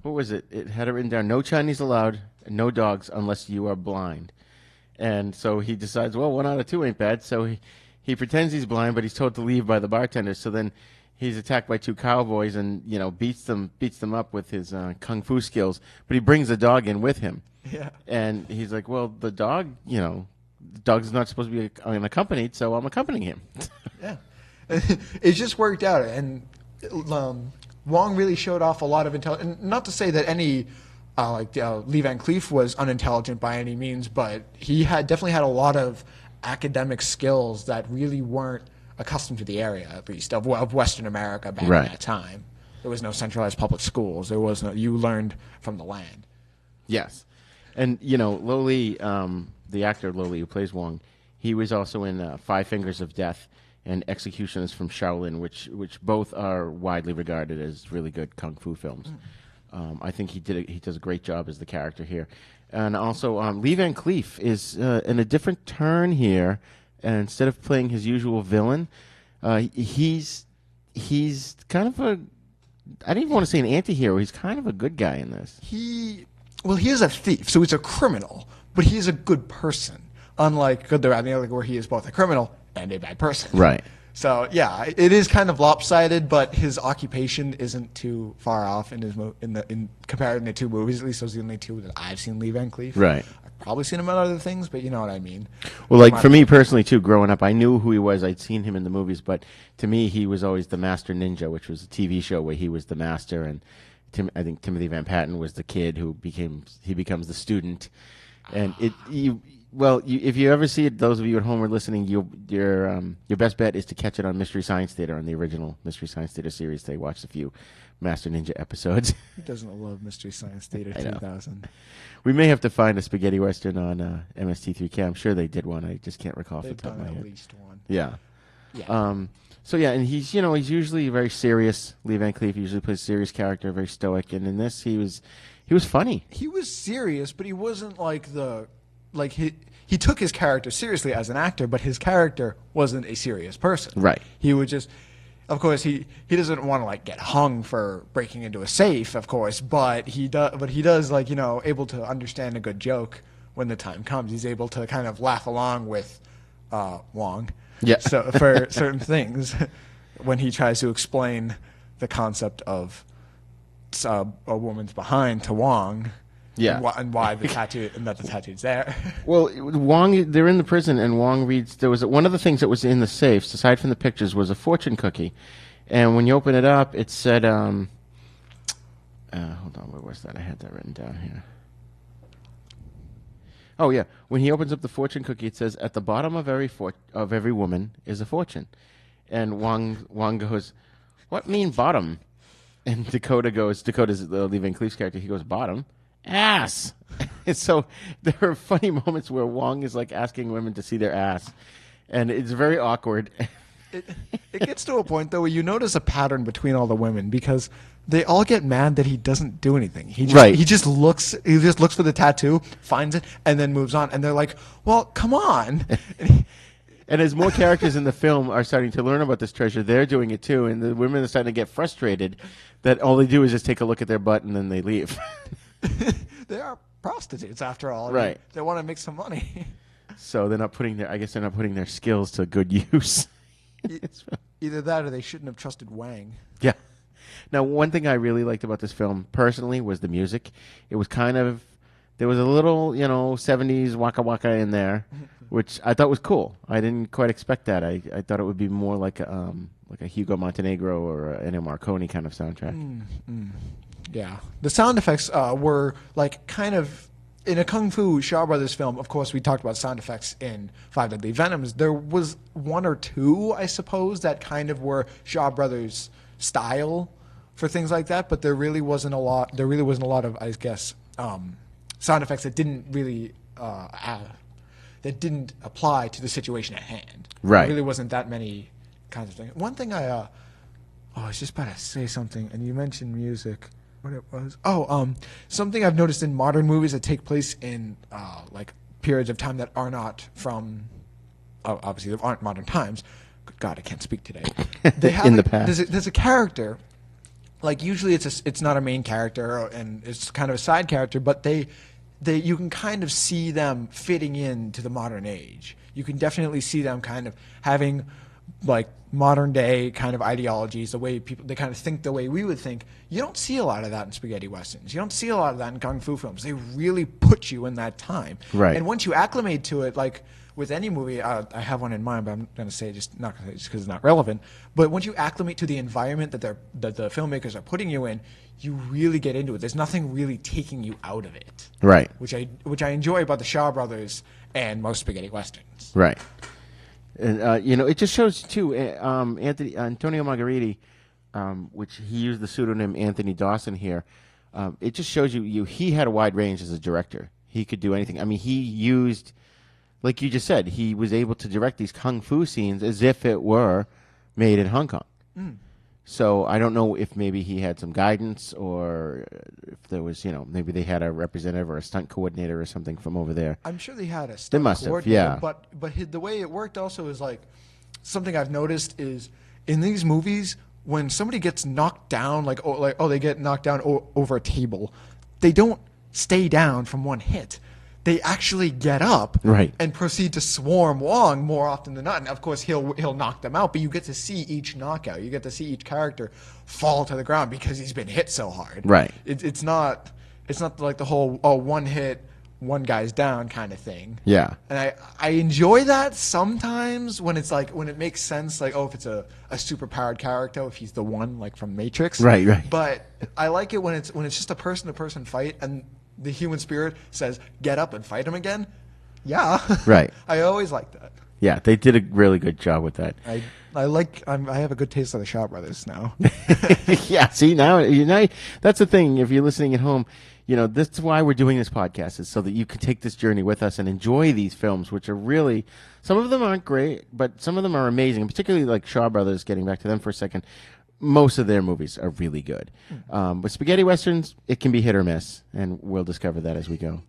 what was it? It had it written down, no Chinese allowed, no dogs unless you are blind. And so he decides, well, 1 out of 2 ain't bad. So he pretends he's blind, but he's told to leave by the bartender. So then he's attacked by two cowboys and beats them up with his kung fu skills. But he brings the dog in with him. Yeah. And he's like, well, the dog, the dog's not supposed to be unaccompanied, so I'm accompanying him. Yeah. It just worked out, and Wong really showed off a lot of intelligence. Not to say that any Lee Van Cleef was unintelligent by any means, but he definitely had a lot of academic skills that really weren't accustomed to the area, at least of Western America back Right. at that time. There was no centralized public schools. There was no. You learned from the land. Yes. And, Lo Lee, the actor Lo Lee who plays Wong, he was also in Five Fingers of Death and Executioners from Shaolin, which both are widely regarded as really good kung fu films. I think he does a great job as the character here. And also, Lee Van Cleef is in a different turn here. And instead of playing his usual villain, he's kind of I didn't even want to say an anti-hero. He's kind of a good guy in this. He is a thief, so he's a criminal, but he's a good person. Unlike Good, the Bad, and the Ugly, where he is both a criminal and a bad person. Right. So yeah, it is kind of lopsided, but his occupation isn't too far off in comparing the two movies. At least those are the only two that I've seen Lee Van Cleef. Right. I've probably seen him in other things, but you know what I mean. Well, like for me personally too, growing up, I knew who he was. I'd seen him in the movies, but to me, he was always the Master Ninja, which was a TV show where he was the master, and I think Timothy Van Patten was the kid who becomes the student, and if you ever see it, those of you at home are listening, your best bet is to catch it on Mystery Science Theater, on the original Mystery Science Theater series. They watched a few Master Ninja episodes. Who doesn't love Mystery Science Theater 2000? We may have to find a spaghetti western on MST3K. I'm sure they did one. I just can't recall off the They've top of my done head. at least one. Yeah. Yeah. So yeah, and he's usually very serious. Lee Van Cleef usually plays a serious character, very stoic, and in this he was funny. He was serious, but he wasn't he took his character seriously as an actor, but his character wasn't a serious person. Right. He would just, of course, he doesn't want to get hung for breaking into a safe, of course, but he does able to understand a good joke when the time comes. He's able to kind of laugh along with Wong. Yeah. So for certain things, when he tries to explain the concept of a woman's behind to Wong. Yeah. And why the tattoo, and that the tattoo's there. Well, Wong, they're in the prison, and Wong reads. There was one of the things that was in the safes, aside from the pictures, was a fortune cookie, and when you open it up, it said, "Hold on, where was that? I had that written down here." Oh yeah, when he opens up the fortune cookie, it says, "At the bottom of every woman is a fortune," and Wong goes, "What mean bottom?" And Dakota's the Lee Van Cleef's character. He goes, "Bottom." Ass. And so there are funny moments where Wong is asking women to see their ass, and it's very awkward. It gets to a point though where you notice a pattern between all the women, because they all get mad that he doesn't do anything. He just looks for the tattoo, finds it, and then moves on. And they're like, "Well, come on." And as more characters in the film are starting to learn about this treasure, they're doing it too, and the women are starting to get frustrated that all they do is just take a look at their butt and then they leave. They are prostitutes after all. Right. I mean, they want to make some money. So they're not putting their skills to good use. Either that or they shouldn't have trusted Wang. Yeah. Now, one thing I really liked about this film personally was the music. It was there was a little, 70s waka waka in there, which I thought was cool. I didn't quite expect that. I thought it would be more like a Hugo Montenegro or an Ennio Morricone kind of soundtrack. Yeah, the sound effects were kind of in a Kung Fu Shaw Brothers film. Of course, we talked about sound effects in Five Deadly Venoms. There was one or two, I suppose, that kind of were Shaw Brothers style for things like that. But there really wasn't a lot. There really wasn't a lot of, I guess, sound effects that didn't really that didn't apply to the situation at hand. Right. There really wasn't that many kinds of things. One thing I was just about to say something, and you mentioned music. What it was? Something I've noticed in modern movies that take place in periods of time that are not from, obviously, that aren't modern times. Good God, I can't speak today. They have in the past, there's a character. Usually it's not a main character and it's kind of a side character, but you can kind of see them fitting into the modern age. You can definitely see them kind of having like modern day kind of ideologies, the way people, they kind of think the way we would think. You don't see a lot of that in spaghetti westerns. You don't see a lot of that in kung fu films. They really put you in that time. Right. And once you acclimate to it, like with any movie, I have one in mind, but I'm going to say just because it's not relevant. But once you acclimate to the environment that the filmmakers are putting you in, you really get into it. There's nothing really taking you out of it. Right. Which I enjoy about the Shaw Brothers and most spaghetti westerns. Right. And it just shows too. Antonio Margheriti, which he used the pseudonym Anthony Dawson here. It just shows you he had a wide range as a director. He could do anything. I mean, he used, like you just said, he was able to direct these kung fu scenes as if it were made in Hong Kong. Mm. So I don't know if maybe he had some guidance, or if there was, maybe they had a representative or a stunt coordinator or something from over there. I'm sure they had a stunt coordinator. Yeah. But the way it worked also is like, something I've noticed is in these movies, when somebody gets knocked down, they get knocked down over a table, they don't stay down from one hit. They actually get up and proceed to swarm Wong more often than not. And of course, he'll knock them out, but you get to see each knockout. You get to see each character fall to the ground because he's been hit so hard. Right. It's not like the whole one hit, one guy's down kind of thing. Yeah. And I enjoy that sometimes when it makes sense, like, if it's a superpowered character, if he's the one, like from Matrix. Right. But I like it when it's just a person-to-person fight and the human spirit says, get up and fight him again. Yeah. Right. I always like that. Yeah, they did a really good job with that. I have a good taste of the Shaw Brothers now. Yeah, see, now, that's the thing. If you're listening at home, that's why we're doing this podcast, is so that you can take this journey with us and enjoy these films, which are really, some of them aren't great, but some of them are amazing, and particularly like Shaw Brothers, getting back to them for a second. Most of their movies are really good. With spaghetti westerns, it can be hit or miss, and we'll discover that as we go.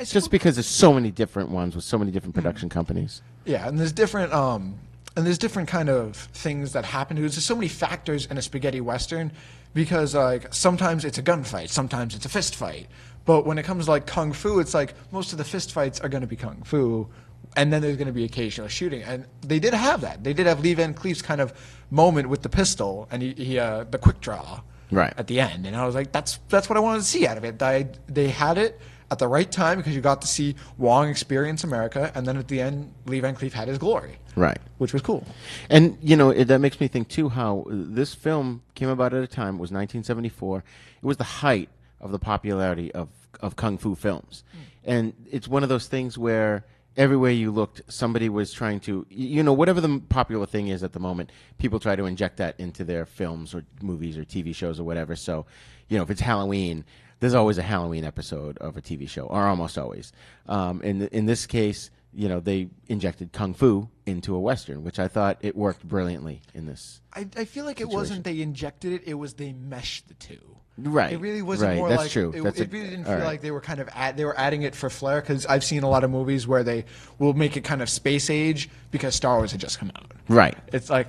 Just because there's so many different ones with so many different production companies. Yeah, and there's different kind of things that happen. There's so many factors in a spaghetti western, because like sometimes it's a gunfight, sometimes it's a fist fight. But when it comes to like kung fu, it's like most of the fist fights are going to be kung fu, and then there's going to be occasional shooting. And they did have that. They did have Lee Van Cleef's kind of moment with the pistol and he the quick draw at the end. And I was like, that's what I wanted to see out of it. They had it at the right time because you got to see Wong experience America, and then at the end, Lee Van Cleef had his glory. Right. Which was cool. And, that makes me think, too, how this film came about at a time, it was 1974. It was the height of the popularity of kung fu films. And it's one of those things where everywhere you looked, somebody was trying to, whatever the popular thing is at the moment, people try to inject that into their films or movies or TV shows or whatever. So, if it's Halloween, there's always a Halloween episode of a TV show, or almost always. In this case, they injected kung fu into a Western, which I thought it worked brilliantly in this. I feel like situation. It wasn't they injected it, it was they meshed the two. Right. It really wasn't more That's like true. It really didn't feel like they were kind of they were adding it for flair, because I've seen a lot of movies where they will make it kind of space age because Star Wars had just come out. Right. It's like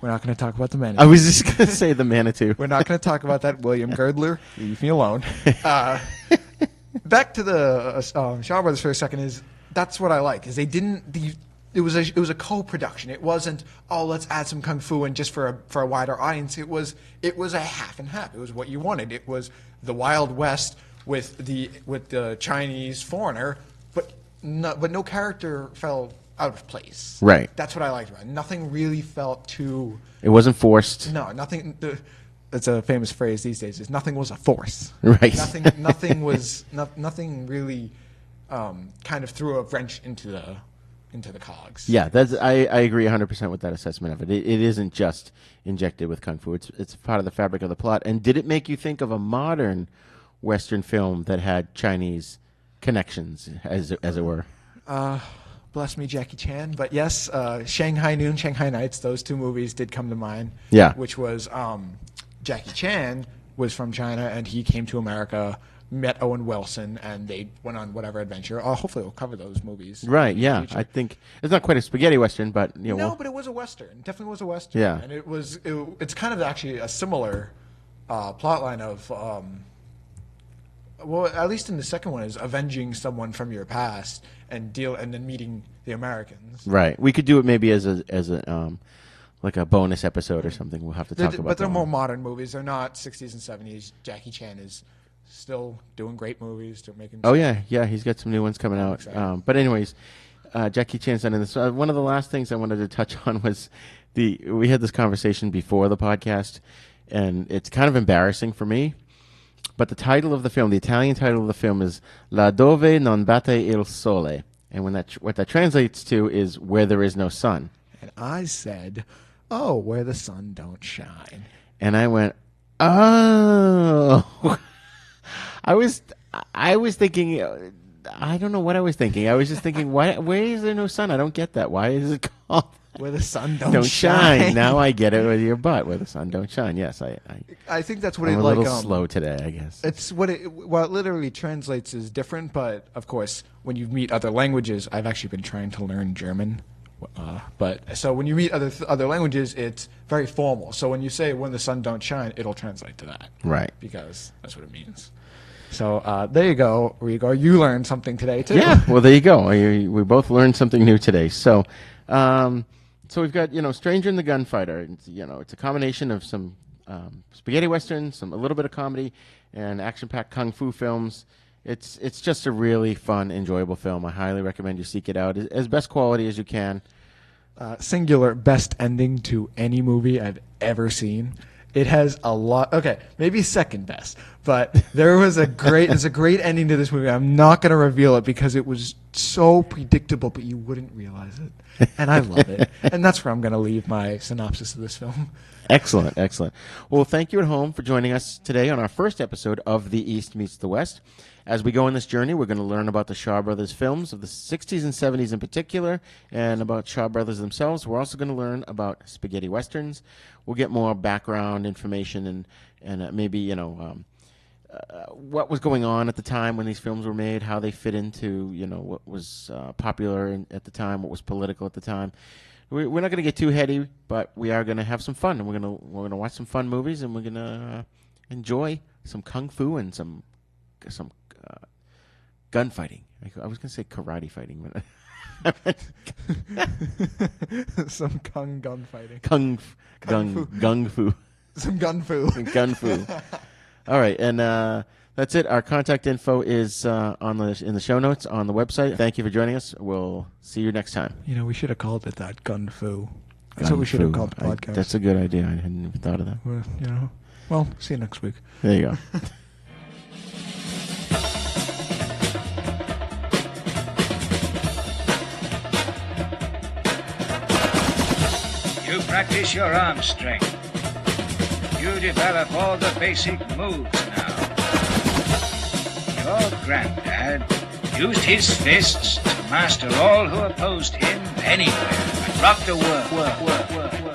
we're not going to talk about the Manitou. I was just going to say the Manitou. We're not going to talk about that. William Girdler, leave me alone. Back to the Shaw Brothers for a second. That's what I like. Is they didn't. It was a co-production. It wasn't, let's add some kung fu and just for a wider audience. It was a half and half. It was what you wanted. It was the Wild West with the Chinese foreigner, but no character fell out of place. Right. That's what I liked about it. Nothing really felt too. It wasn't forced. No, nothing. That's a famous phrase these days. Is nothing was a force. Right. Nothing really kind of threw a wrench into the cogs. Yeah, I agree 100% with that assessment of it. It isn't just injected with kung fu. It's part of the fabric of the plot. And did it make you think of a modern Western film that had Chinese connections, as it were? Bless me, Jackie Chan. But yes, Shanghai Noon, Shanghai Nights, those two movies did come to mind. Yeah. Which was Jackie Chan was from China, and he came to America, met Owen Wilson, and they went on whatever adventure. Hopefully we'll cover those movies. Right, yeah. I think it's not quite a spaghetti Western, but... but it was a Western. Definitely was a Western. Yeah. And it's kind of actually a similar plot line of... Well, at least in the second one, is avenging someone from your past and then meeting the Americans. Right. We could do it maybe as a like a bonus episode or something. We'll have to talk about. But they're that more one. modern movies. They're not 60s and 70s. Jackie Chan is still doing great movies. Still making. Oh yeah, he's got some new ones coming out. Exciting. But anyways, Jackie Chan's done in this. One of the last things I wanted to touch on was we had this conversation before the podcast, and it's kind of embarrassing for me. But the title of the film, the Italian title of the film, is La Dove non batte il sole, and what that translates to is Where There Is No Sun. And I said, "Oh, where the sun don't shine." And I went, "Oh." I was thinking, I don't know what I was thinking. I was just thinking, why? Where is there no sun? I don't get that. Why is it called Where the sun don't shine? Now I get it with your butt. Where the sun don't shine. Yes, I think that's what I'm it a like. little slow today, I guess. It's what it literally translates is different, but of course, when you meet other languages, I've actually been trying to learn German. But so when you meet other languages, it's very formal. So when you say "when the sun don't shine," it'll translate to that, Right. because that's what it means. So there you go, Re-Gor. You learned something today too. Yeah. Well, there you go. We both learned something new today. So, so we've got Stranger in the Gunfighter. It's a combination of some spaghetti westerns, a little bit of comedy, and action-packed kung fu films. It's just a really fun, enjoyable film. I highly recommend you seek it out as best quality as you can. Singular best ending to any movie I've ever seen. It has a lot. Okay, maybe second best, but there's a great ending to this movie. I'm not going to reveal it because it was so predictable, but you wouldn't realize it, and I love it. And that's where I'm going to leave my synopsis of this film. Excellent, excellent. Well, thank you at home for joining us today on our first episode of The East Meets the West. As we go on this journey, we're going to learn about the Shaw Brothers films of the 60s and 70s in particular, and about Shaw Brothers themselves. We're also going to learn about spaghetti westerns. We'll get more background information and maybe, what was going on at the time when these films were made, how they fit into, what was popular at the time, what was political at the time. We're not going to get too heady, but we are going to have some fun, and we're going to watch some fun movies, and we're going to enjoy some kung fu and some gunfighting. I was going to say karate fighting, but Some gun fighting. gung fu. Some gun fu. Gun fu. All right, and that's it. Our contact info is in the show notes on the website. Thank you for joining us. We'll see you next time. We should have called it that, gun fu. That's what we should have called the podcast. That's a good idea. I hadn't even thought of that. Well, see you next week. There you go. You practice your arm strength. You develop all the basic moves now. Your granddad used his fists to master all who opposed him anywhere and rock the world.